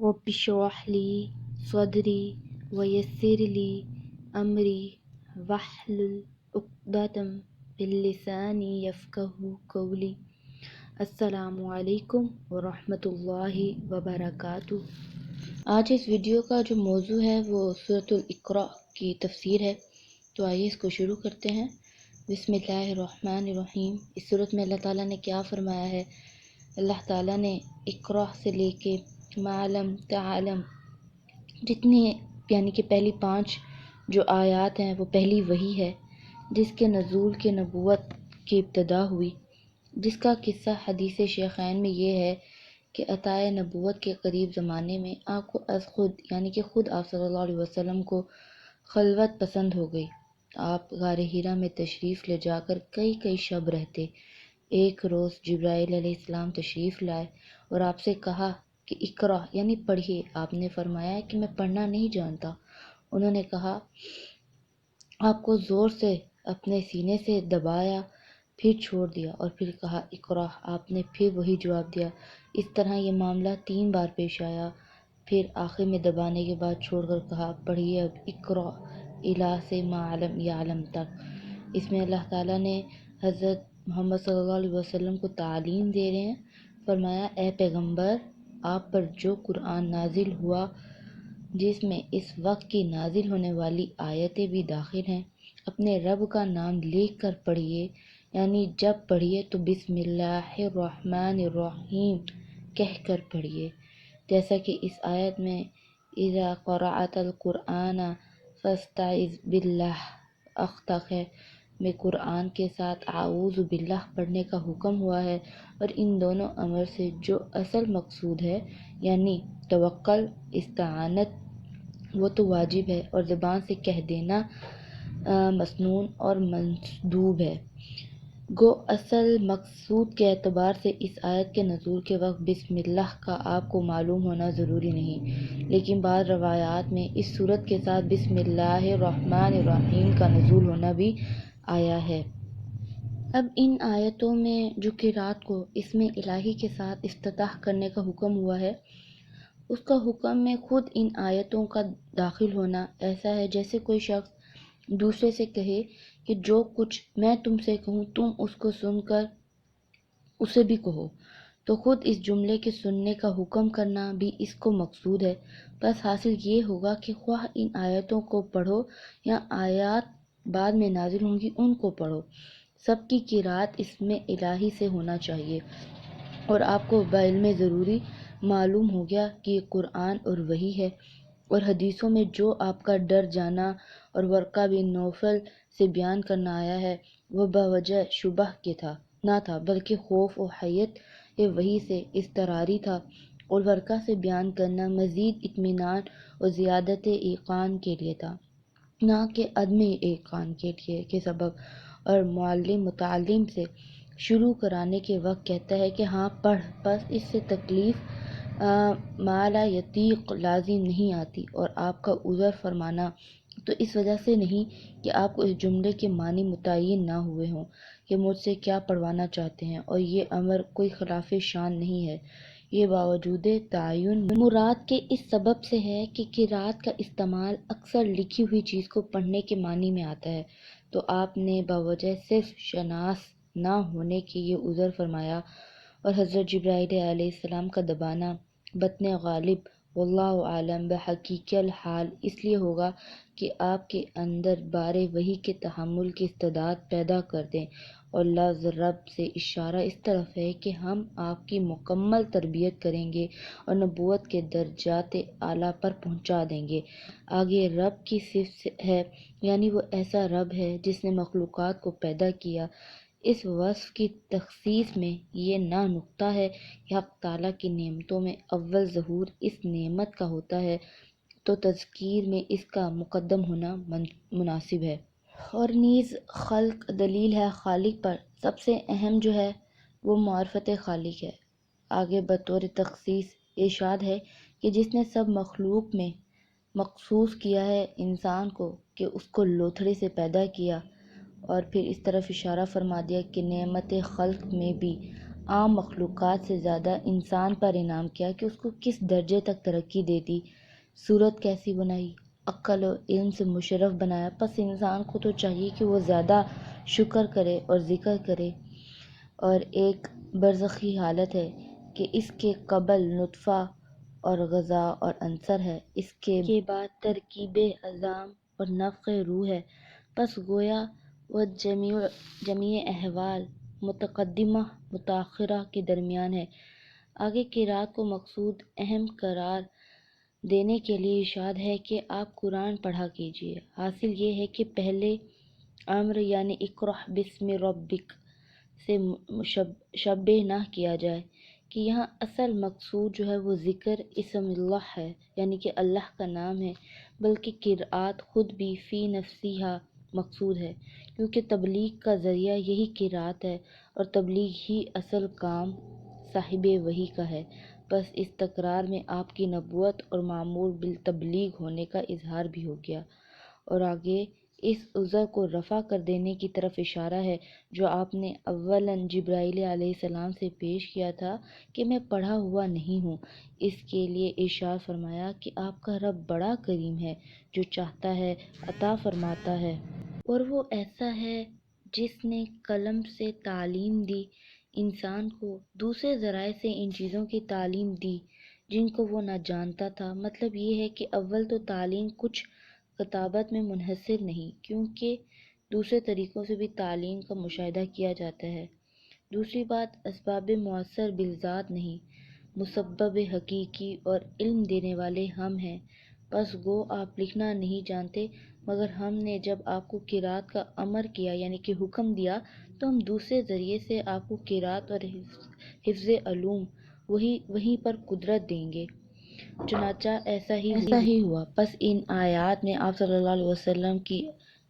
رب اشرح لی صدری ویسر لی امری واحلل عقدۃ من لسانی یفقہوا قولی۔ السلام علیکم ورحمۃ اللہ وبرکاتہ۔ آج اس ویڈیو کا جو موضوع ہے وہ سورۃ الاقراء کی تفسیر ہے، تو آئیے اس کو شروع کرتے ہیں۔ بسم اللہ الرحمن الرحیم۔ اس صورت میں اللہ تعالیٰ نے کیا فرمایا ہے؟ اللہ تعالیٰ نے اقرا سے لے کے معلم تعلم جتنی یعنی کہ پہلی 5 جو آیات ہیں وہ پہلی وحی ہے جس کے نزول کے نبوت کی ابتدا ہوئی، جس کا قصہ حدیث شیخین میں یہ ہے کہ عطائے نبوت کے قریب زمانے میں آپ کو از خود یعنی کہ خود آپ صلی اللہ علیہ وسلم کو خلوت پسند ہو گئی۔ آپ غار حرا میں تشریف لے جا کر کئی شب رہتے۔ ایک روز جبرائیل علیہ السلام تشریف لائے اور آپ سے کہا کہ اقرا یعنی پڑھیے۔ آپ نے فرمایا کہ میں پڑھنا نہیں جانتا۔ انہوں نے کہا، آپ کو زور سے اپنے سینے سے دبایا، پھر چھوڑ دیا اور پھر کہا اقرا۔ آپ نے پھر وہی جواب دیا۔ اس طرح یہ معاملہ 3 بار پیش آیا، پھر آخر میں دبانے کے بعد چھوڑ کر کہا پڑھیے اب اقرا الا سے معلم یعلم تک۔ اس میں اللہ تعالیٰ نے حضرت محمد صلی اللہ علیہ وسلم کو تعلیم دے رہے ہیں۔ فرمایا اے پیغمبر، آپ پر جو قرآن نازل ہوا جس میں اس وقت کی نازل ہونے والی آیتیں بھی داخل ہیں، اپنے رب کا نام لکھ کر پڑھیے، یعنی جب پڑھیے تو بسم اللہ الرحمن الرحیم کہہ کر پڑھیے، جیسا کہ اس آیت میں اذا قرأت القرآن فاستعذ باللہ تک ہے، میں قرآن کے ساتھ اعوذ باللہ پڑھنے کا حکم ہوا ہے، اور ان دونوں امر سے جو اصل مقصود ہے یعنی توکل استعانت وہ تو واجب ہے اور زبان سے کہہ دینا مسنون اور مندوب ہے۔ گو اصل مقصود کے اعتبار سے اس آیت کے نزول کے وقت بسم اللہ کا آپ کو معلوم ہونا ضروری نہیں، لیکن بعض روایات میں اس صورت کے ساتھ بسم اللہ الرحمن الرحیم کا نزول ہونا بھی آیا ہے۔ اب ان آیتوں میں جو قرات کو اسم الہی کے ساتھ افتتاح کرنے کا حکم ہوا ہے، اس کا حکم میں خود ان آیتوں کا داخل ہونا ایسا ہے جیسے کوئی شخص دوسرے سے کہے کہ جو کچھ میں تم سے کہوں تم اس کو سن کر اسے بھی کہو، تو خود اس جملے کے سننے کا حکم کرنا بھی اس کو مقصود ہے۔ بس حاصل یہ ہوگا کہ خواہ ان آیتوں کو پڑھو یا آیات بعد میں نازل ہوں گی ان کو پڑھو، سب کی قرات اسم الہی سے ہونا چاہیے۔ اور آپ کو بعلم ضروری معلوم ہو گیا کہ یہ قرآن اور وحی ہے، اور حدیثوں میں جو آپ کا ڈر جانا اور ورقہ بن نوفل سے بیان کرنا آیا ہے وہ بوجہ شبہ کے نہ تھا، بلکہ خوف و حیت وحی سے اضطراری تھا، اور ورقہ سے بیان کرنا مزید اطمینان اور زیادت ایقان کے لیے تھا، نہ کہ عدم ایقان کے لیے کے سبب۔ اور معلم متعلم سے شروع کرانے کے وقت کہتا ہے کہ ہاں پڑھ، بس اس سے تکلیف ما لا یطیق لازم نہیں آتی، اور آپ کا عذر فرمانا تو اس وجہ سے نہیں کہ آپ کو اس جملے کے معنی متعین نہ ہوئے ہوں کہ مجھ سے کیا پڑھوانا چاہتے ہیں، اور یہ امر کوئی خلاف شان نہیں ہے، یہ باوجود تعین مراد کے اس سبب سے ہے کہ قرات کا استعمال اکثر لکھی ہوئی چیز کو پڑھنے کے معنی میں آتا ہے، تو آپ نے بوجہ صرف شناس نہ ہونے کے یہ عذر فرمایا۔ اور حضرت جبرائیل علیہ السلام کا دبانا بطن غالب واللہ عالم بحقیق الحال اس لیے ہوگا کہ آپ کے اندر بار وحی کے تحمل کی استعداد پیدا کر دیں، اور لفظ رب سے اشارہ اس طرف ہے کہ ہم آپ کی مکمل تربیت کریں گے اور نبوت کے درجات اعلیٰ پر پہنچا دیں گے۔ آگے رب کی صفت ہے، یعنی وہ ایسا رب ہے جس نے مخلوقات کو پیدا کیا۔ اس وصف کی تخصیص میں یہ نہ نکتہ ہے کہ حق تعالیٰ کی نعمتوں میں اول ظہور اس نعمت کا ہوتا ہے، تو تذکیر میں اس کا مقدم ہونا مناسب ہے۔ اور نیز خلق دلیل ہے خالق پر، سب سے اہم جو ہے وہ معرفت خالق ہے۔ آگے بطور تخصیص ارشاد ہے کہ جس نے سب مخلوق میں مخصوص کیا ہے انسان کو کہ اس کو لوتھڑے سے پیدا کیا، اور پھر اس طرف اشارہ فرما دیا کہ نعمت خلق میں بھی عام مخلوقات سے زیادہ انسان پر انعام کیا کہ اس کو کس درجے تک ترقی دے دی، صورت کیسی بنائی، عقل و علم سے مشرف بنایا۔ پس انسان کو تو چاہیے کہ وہ زیادہ شکر کرے اور ذکر کرے۔ اور ایک برزخی حالت ہے کہ اس کے قبل نطفہ اور غذا اور عنصر ہے، اس کے بعد ترکیب عظام اور نفخ روح ہے۔ پس گویا وہ جمیع احوال متقدمہ متاخرہ کے درمیان ہے۔ آگے قرات کو مقصود اہم قرار دینے کے لیے ارشاد ہے کہ آپ قرآن پڑھا کیجئے۔ حاصل یہ ہے کہ پہلے امر یعنی اقرأ بسم ربک سے شبہ نہ کیا جائے کہ یہاں اصل مقصود جو ہے وہ ذکر اسم اللہ ہے، یعنی کہ اللہ کا نام ہے، بلکہ قرآت خود بھی فی نفسہا مقصود ہے، کیونکہ تبلیغ کا ذریعہ یہی قرآت ہے اور تبلیغ ہی اصل کام صاحب وحی کا ہے۔ بس اس تکرار میں آپ کی نبوت اور مامور بالتبلیغ ہونے کا اظہار بھی ہو گیا، اور آگے اس عذر کو رفع کر دینے کی طرف اشارہ ہے جو آپ نے اولاً جبرائیل علیہ السلام سے پیش کیا تھا کہ میں پڑھا ہوا نہیں ہوں۔ اس کے لیے ارشاد فرمایا کہ آپ کا رب بڑا کریم ہے، جو چاہتا ہے عطا فرماتا ہے، اور وہ ایسا ہے جس نے قلم سے تعلیم دی انسان کو، دوسرے ذرائع سے ان چیزوں کی تعلیم دی جن کو وہ نہ جانتا تھا۔ مطلب یہ ہے کہ اول تو تعلیم کچھ کتابت میں منحصر نہیں، کیونکہ دوسرے طریقوں سے بھی تعلیم کا مشاہدہ کیا جاتا ہے۔ دوسری بات، اسباب مؤثر بالذات نہیں، مسبب حقیقی اور علم دینے والے ہم ہیں۔ بس گو آپ لکھنا نہیں جانتے، مگر ہم نے جب آپ کو قرات کا امر کیا یعنی کہ حکم دیا تو ہم دوسرے ذریعے سے آپ کو قرات اور حفظ علوم وہیں پر قدرت دیں گے۔ چنانچہ ایسا ہی ہوا۔ پس ان آیات میں آپ صلی اللہ علیہ وسلم کی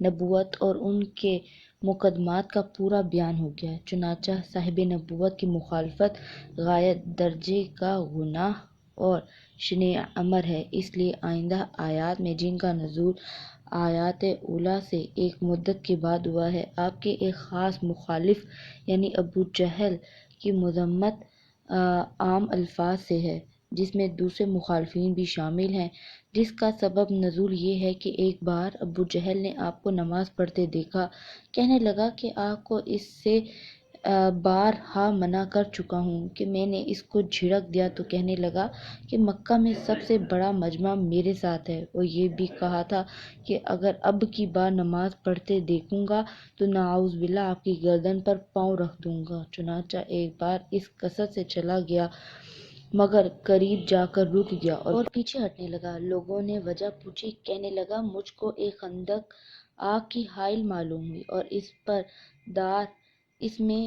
نبوت اور ان کے مقدمات کا پورا بیان ہو گیا ہے۔ چنانچہ صاحب نبوت کی مخالفت غایت درجے کا گناہ اور شنیع امر ہے، اس لیے آئندہ آیات میں جن کا نزول آیات اولیٰ سے ایک مدت کے بعد ہوا ہے، آپ کے ایک خاص مخالف یعنی ابو جہل کی مذمت عام الفاظ سے ہے، جس میں دوسرے مخالفین بھی شامل ہیں، جس کا سبب نزول یہ ہے کہ ایک بار ابو جہل نے آپ کو نماز پڑھتے دیکھا، کہنے لگا کہ آپ کو اس سے بارہا منع کر چکا ہوں کہ میں نے اس کو جھڑک دیا تو کہنے لگا کہ مکہ میں سب سے بڑا مجمع میرے ساتھ ہے، اور یہ بھی کہا تھا کہ اگر اب کی بار نماز پڑھتے دیکھوں گا تو نعوذ باللہ آپ کی گردن پر پاؤں رکھ دوں گا۔ چنانچہ ایک بار اس قصد سے چلا گیا مگر قریب جا کر رک گیا اور پیچھے ہٹنے لگا۔ لوگوں نے وجہ پوچھی، کہنے لگا مجھ کو ایک خندق آگ کی حائل معلوم ہوئی اور اس میں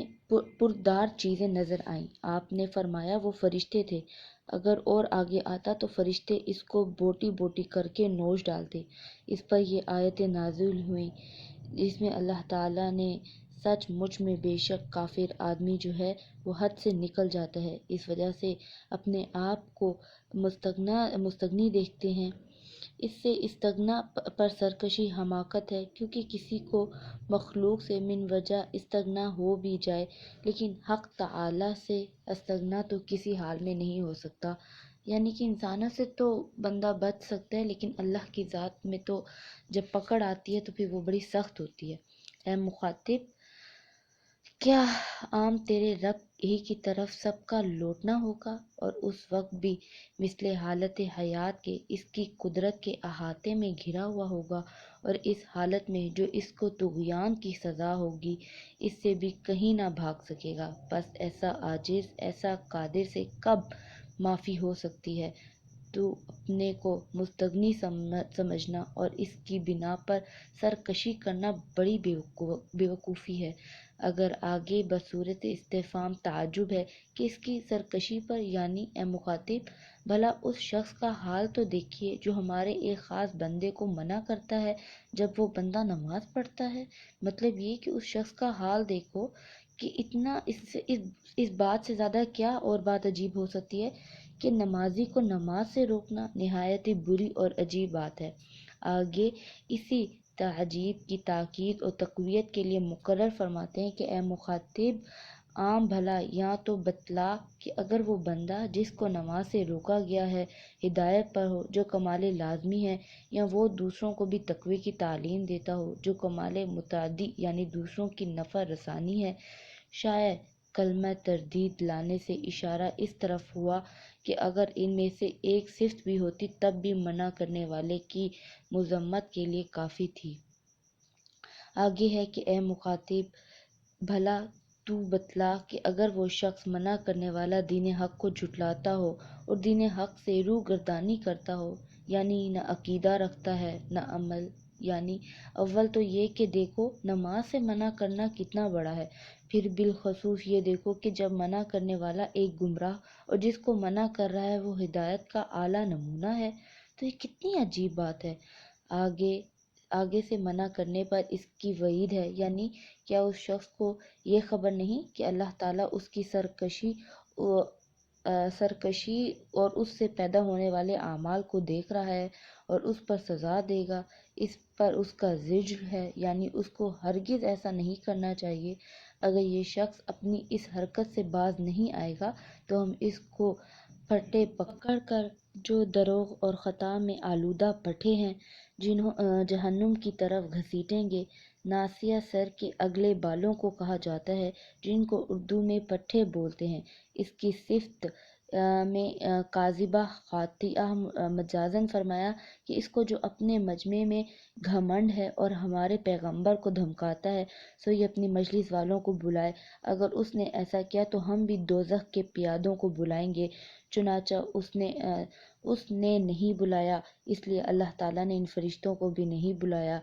پردار چیزیں نظر آئیں۔ آپ نے فرمایا وہ فرشتے تھے، اگر اور آگے آتا تو فرشتے اس کو بوٹی بوٹی کر کے نوچ ڈالتے۔ اس پر یہ آیتیں نازل ہوئیں جس میں اللہ تعالیٰ نے سچ مچ میں بے شک کافر آدمی جو ہے وہ حد سے نکل جاتا ہے، اس وجہ سے اپنے آپ کو مستغنی دیکھتے ہیں۔ اس سے استغنا پر سرکشی حماقت ہے، کیونکہ کسی کو مخلوق سے من وجہ استغنا ہو بھی جائے لیکن حق تعالیٰ سے استغنا تو کسی حال میں نہیں ہو سکتا۔ یعنی کہ انسانوں سے تو بندہ بچ سکتا ہے لیکن اللہ کی ذات میں تو جب پکڑ آتی ہے تو پھر وہ بڑی سخت ہوتی ہے۔ اے مخاطب، کیا عام تیرے رب ہی کی طرف سب کا لوٹنا ہوگا، اور اس وقت بھی مثل حالت حیات کے اس کی قدرت کے احاطے میں گھرا ہوا ہوگا، اور اس حالت میں جو اس کو طغیان کی سزا ہوگی اس سے بھی کہیں نہ بھاگ سکے گا۔ بس ایسا عاجز، ایسا قادر سے کب معافی ہو سکتی ہے؟ تو اپنے کو مستغنی سمجھنا اور اس کی بنا پر سرکشی کرنا بڑی بیوقوفی ہے۔ اگر آگے بصورت استفہام تعجب ہے کہ اس کی سرکشی پر، یعنی اے مخاطب بھلا اس شخص کا حال تو دیکھیے جو ہمارے ایک خاص بندے کو منع کرتا ہے جب وہ بندہ نماز پڑھتا ہے۔ مطلب یہ کہ اس شخص کا حال دیکھو کہ اتنا اس بات سے زیادہ کیا اور بات عجیب ہو سکتی ہے کہ نمازی کو نماز سے روکنا نہایت بری اور عجیب بات ہے۔ آگے اسی تعجیب کی تاکید اور تقویت کے لیے مقرر فرماتے ہیں کہ اے مخاطب، عام بھلا یا تو بتلا کہ اگر وہ بندہ جس کو نماز سے روکا گیا ہے ہدایت پر ہو جو کمال لازمی ہے، یا وہ دوسروں کو بھی تقوی کی تعلیم دیتا ہو جو کمال متعدی یعنی دوسروں کی نفع رسانی ہے۔ شاید کلمہ تردید لانے سے اشارہ اس طرف ہوا کہ اگر ان میں سے ایک صفت بھی ہوتی تب بھی منع کرنے والے کی مذمت کے لیے کافی تھی۔ آگے ہے کہ اے مخاطب، بھلا تو بتلا کہ اگر وہ شخص منع کرنے والا دین حق کو جھٹلاتا ہو اور دین حق سے رو گردانی کرتا ہو، یعنی نہ عقیدہ رکھتا ہے نہ عمل، یعنی اول تو یہ کہ دیکھو نماز سے منع کرنا کتنا بڑا ہے، پھر بالخصوص یہ دیکھو کہ جب منع کرنے والا ایک گمراہ اور جس کو منع کر رہا ہے وہ ہدایت کا اعلیٰ نمونہ ہے، تو یہ کتنی عجیب بات ہے۔ آگے سے منع کرنے پر اس کی وعید ہے، یعنی کیا اس شخص کو یہ خبر نہیں کہ اللہ تعالیٰ اس کی سرکشی اور اس سے پیدا ہونے والے اعمال کو دیکھ رہا ہے اور اس پر سزا دے گا۔ اس پر اس کا زجر ہے، یعنی اس کو ہرگز ایسا نہیں کرنا چاہیے۔ اگر یہ شخص اپنی اس حرکت سے باز نہیں آئے گا تو ہم اس کو پھٹے پکڑ کر جو دروغ اور خطا میں آلودہ پٹھے ہیں جہنم کی طرف گھسیٹیں گے۔ ناصیہ سر کے اگلے بالوں کو کہا جاتا ہے، جن کو اردو میں پٹھے بولتے ہیں۔ اس کی صفت میں کاذبہ خاطئہ مجازاً فرمایا کہ اس کو جو اپنے مجمع میں گھمنڈ ہے اور ہمارے پیغمبر کو دھمکاتا ہے سو یہ اپنی مجلس والوں کو بلائے، اگر اس نے ایسا کیا تو ہم بھی دوزخ کے پیادوں کو بلائیں گے۔ چنانچہ اس نے نہیں بلایا، اس لیے اللہ تعالیٰ نے ان فرشتوں کو بھی نہیں بلایا۔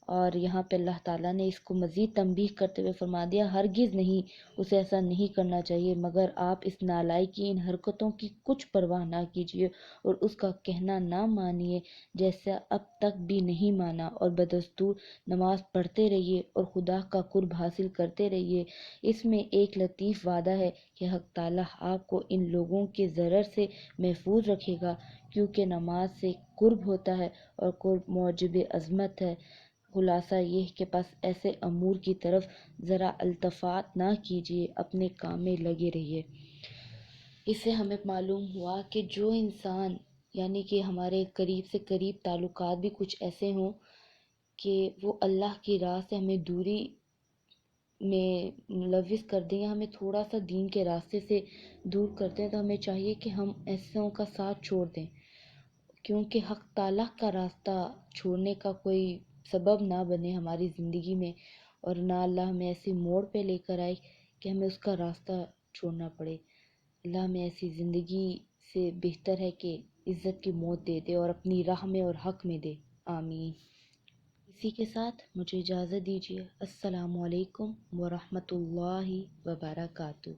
اور یہاں پہ اللہ تعالیٰ نے اس کو مزید تنبیہ کرتے ہوئے فرما دیا، ہرگز نہیں، اسے ایسا نہیں کرنا چاہیے، مگر آپ اس نالائق کی ان حرکتوں کی کچھ پرواہ نہ کیجیے اور اس کا کہنا نہ مانیے جیسا اب تک بھی نہیں مانا، اور بدستور نماز پڑھتے رہیے اور خدا کا قرب حاصل کرتے رہیے۔ اس میں ایک لطیف وعدہ ہے کہ حق تعالیٰ آپ کو ان لوگوں کے ضرر سے محفوظ رکھے گا، کیونکہ نماز سے قرب ہوتا ہے اور قرب موجب عظمت ہے۔ خلاصہ یہ کہ پس ایسے امور کی طرف ذرا التفات نہ کیجیے، اپنے کام میں لگے رہیے۔ اس سے ہمیں معلوم ہوا کہ جو انسان یعنی کہ ہمارے قریب سے قریب تعلقات بھی کچھ ایسے ہوں کہ وہ اللہ کی راہ سے ہمیں دوری میں ملوث کر دیں یا ہمیں تھوڑا سا دین کے راستے سے دور کرتے ہیں، تو ہمیں چاہیے کہ ہم ایسوں کا ساتھ چھوڑ دیں، کیونکہ حق تعالیٰ کا راستہ چھوڑنے کا کوئی سبب نہ بنے ہماری زندگی میں، اور نہ اللہ ہمیں ایسے موڑ پہ لے کر آئے کہ ہمیں اس کا راستہ چھوڑنا پڑے۔ اللہ ہمیں ایسی زندگی سے بہتر ہے کہ عزت کی موت دے دے اور اپنی راہ میں اور حق میں دے، آمین۔ اسی کے ساتھ مجھے اجازت دیجیے، السلام علیکم ورحمۃ اللہ وبرکاتہ۔